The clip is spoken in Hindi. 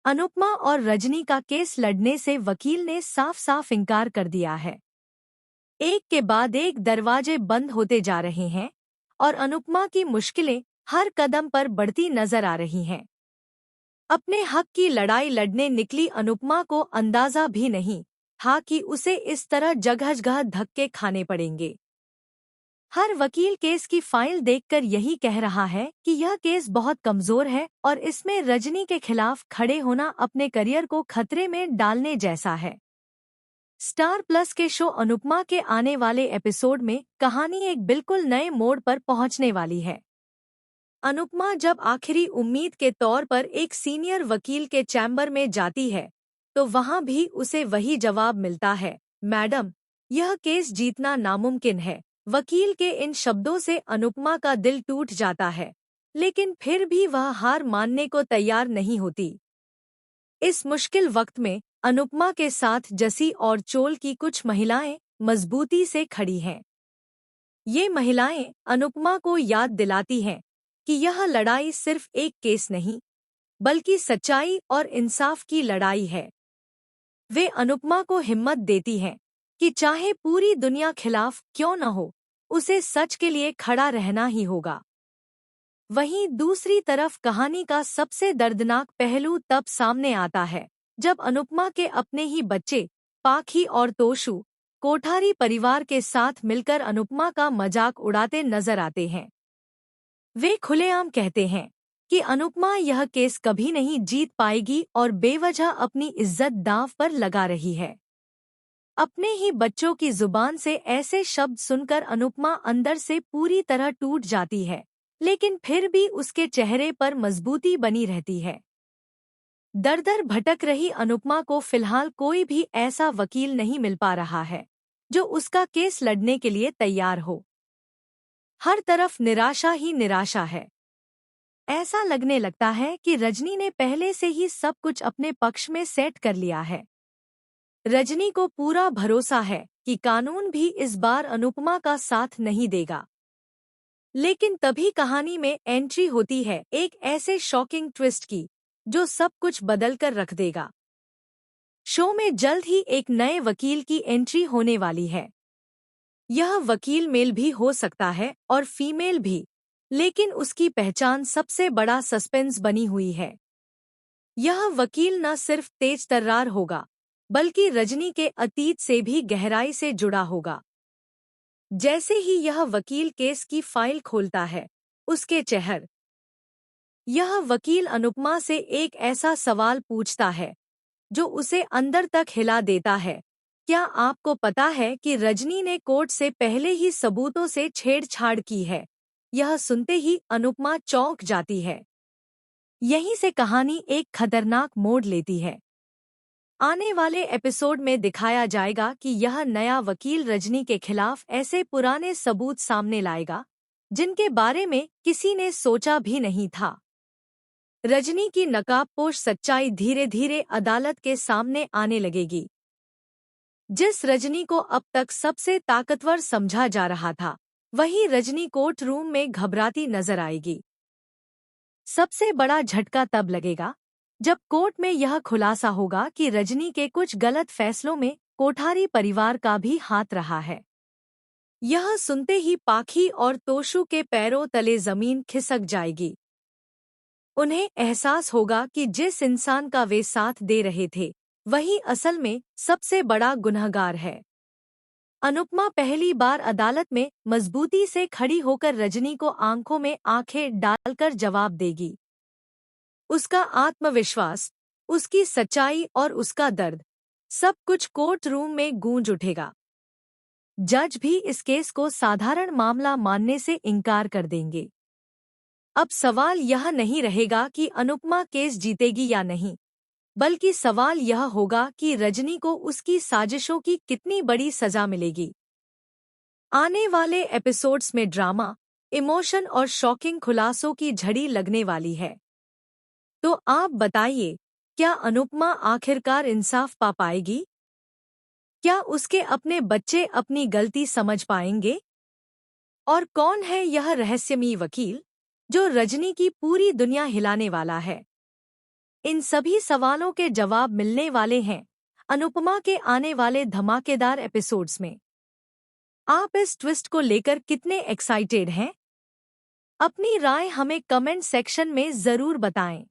अनुपमा और रजनी का केस लड़ने से वकील ने साफ साफ इनकार कर दिया है। एक के बाद एक दरवाजे बंद होते जा रहे हैं और अनुपमा की मुश्किलें हर कदम पर बढ़ती नजर आ रही हैं। अपने हक की लड़ाई लड़ने निकली अनुपमा को अंदाजा भी नहीं था कि उसे इस तरह जगह जगह धक्के खाने पड़ेंगे। हर वकील केस की फाइल देखकर यही कह रहा है कि यह केस बहुत कमजोर है और इसमें रजनी के खिलाफ खड़े होना अपने करियर को खतरे में डालने जैसा है। स्टार प्लस के शो अनुपमा के आने वाले एपिसोड में कहानी एक बिल्कुल नए मोड़ पर पहुंचने वाली है। अनुपमा जब आखिरी उम्मीद के तौर पर एक सीनियर वकील के चैम्बर में जाती है तो वहां भी उसे वही जवाब मिलता है, मैडम, यह केस जीतना नामुमकिन है। वकील के इन शब्दों से अनुपमा का दिल टूट जाता है, लेकिन फिर भी वह हार मानने को तैयार नहीं होती। इस मुश्किल वक्त में अनुपमा के साथ जसी और चोल की कुछ महिलाएं मजबूती से खड़ी हैं। ये महिलाएं अनुपमा को याद दिलाती हैं कि यह लड़ाई सिर्फ एक केस नहीं, बल्कि सच्चाई और इंसाफ की लड़ाई है। वे अनुपमा को हिम्मत देती हैं कि चाहे पूरी दुनिया खिलाफ क्यों न हो, उसे सच के लिए खड़ा रहना ही होगा। वहीं दूसरी तरफ कहानी का सबसे दर्दनाक पहलू तब सामने आता है जब अनुपमा के अपने ही बच्चे पाखी और तोशु कोठारी परिवार के साथ मिलकर अनुपमा का मजाक उड़ाते नजर आते हैं। वे खुलेआम कहते हैं कि अनुपमा यह केस कभी नहीं जीत पाएगी और बेवजह अपनी इज्जत दांव पर लगा रही है। अपने ही बच्चों की जुबान से ऐसे शब्द सुनकर अनुपमा अंदर से पूरी तरह टूट जाती है, लेकिन फिर भी उसके चेहरे पर मजबूती बनी रहती है। दर-दर भटक रही अनुपमा को फिलहाल कोई भी ऐसा वकील नहीं मिल पा रहा है जो उसका केस लड़ने के लिए तैयार हो। हर तरफ निराशा ही निराशा है। ऐसा लगने लगता है कि रजनी ने पहले से ही सब कुछ अपने पक्ष में सेट कर लिया है। रजनी को पूरा भरोसा है कि कानून भी इस बार अनुपमा का साथ नहीं देगा। लेकिन तभी कहानी में एंट्री होती है एक ऐसे शॉकिंग ट्विस्ट की जो सब कुछ बदलकर रख देगा। शो में जल्द ही एक नए वकील की एंट्री होने वाली है। यह वकील मेल भी हो सकता है और फीमेल भी, लेकिन उसकी पहचान सबसे बड़ा सस्पेंस बनी हुई है। यह वकील न सिर्फ तेज तर्रार होगा, बल्कि रजनी के अतीत से भी गहराई से जुड़ा होगा। जैसे ही यह वकील केस की फाइल खोलता है, उसके चेहरे यह वकील अनुपमा से एक ऐसा सवाल पूछता है जो उसे अंदर तक हिला देता है। क्या आपको पता है कि रजनी ने कोर्ट से पहले ही सबूतों से छेड़छाड़ की है? यह सुनते ही अनुपमा चौंक जाती है। यहीं से कहानी एक खतरनाक मोड़ लेती है। आने वाले एपिसोड में दिखाया जाएगा कि यह नया वकील रजनी के खिलाफ ऐसे पुराने सबूत सामने लाएगा जिनके बारे में किसी ने सोचा भी नहीं था। रजनी की नकाबपोश सच्चाई धीरे धीरे अदालत के सामने आने लगेगी। जिस रजनी को अब तक सबसे ताकतवर समझा जा रहा था, वही रजनी कोर्ट रूम में घबराती नजर आएगी। सबसे बड़ा झटका तब लगेगा जब कोर्ट में यह खुलासा होगा कि रजनी के कुछ गलत फैसलों में कोठारी परिवार का भी हाथ रहा है। यह सुनते ही पाखी और तोशु के पैरों तले जमीन खिसक जाएगी। उन्हें एहसास होगा कि जिस इंसान का वे साथ दे रहे थे, वही असल में सबसे बड़ा गुनहगार है। अनुपमा पहली बार अदालत में मजबूती से खड़ी होकर रजनी को आंखों में आंखें डालकर जवाब देगी। उसका आत्मविश्वास, उसकी सच्चाई और उसका दर्द, सब कुछ कोर्ट रूम में गूंज उठेगा। जज भी इस केस को साधारण मामला मानने से इनकार कर देंगे। अब सवाल यह नहीं रहेगा कि अनुपमा केस जीतेगी या नहीं, बल्कि सवाल यह होगा कि रजनी को उसकी साजिशों की कितनी बड़ी सजा मिलेगी। आने वाले एपिसोड्स में ड्रामा, इमोशन और शॉकिंग खुलासों की झड़ी लगने वाली है। तो आप बताइए, क्या अनुपमा आखिरकार इंसाफ पा पाएगी? क्या उसके अपने बच्चे अपनी गलती समझ पाएंगे? और कौन है यह रहस्यमयी वकील जो रजनी की पूरी दुनिया हिलाने वाला है? इन सभी सवालों के जवाब मिलने वाले हैं अनुपमा के आने वाले धमाकेदार एपिसोड्स में। आप इस ट्विस्ट को लेकर कितने एक्साइटेड हैं? अपनी राय हमें कमेंट सेक्शन में जरूर बताएं।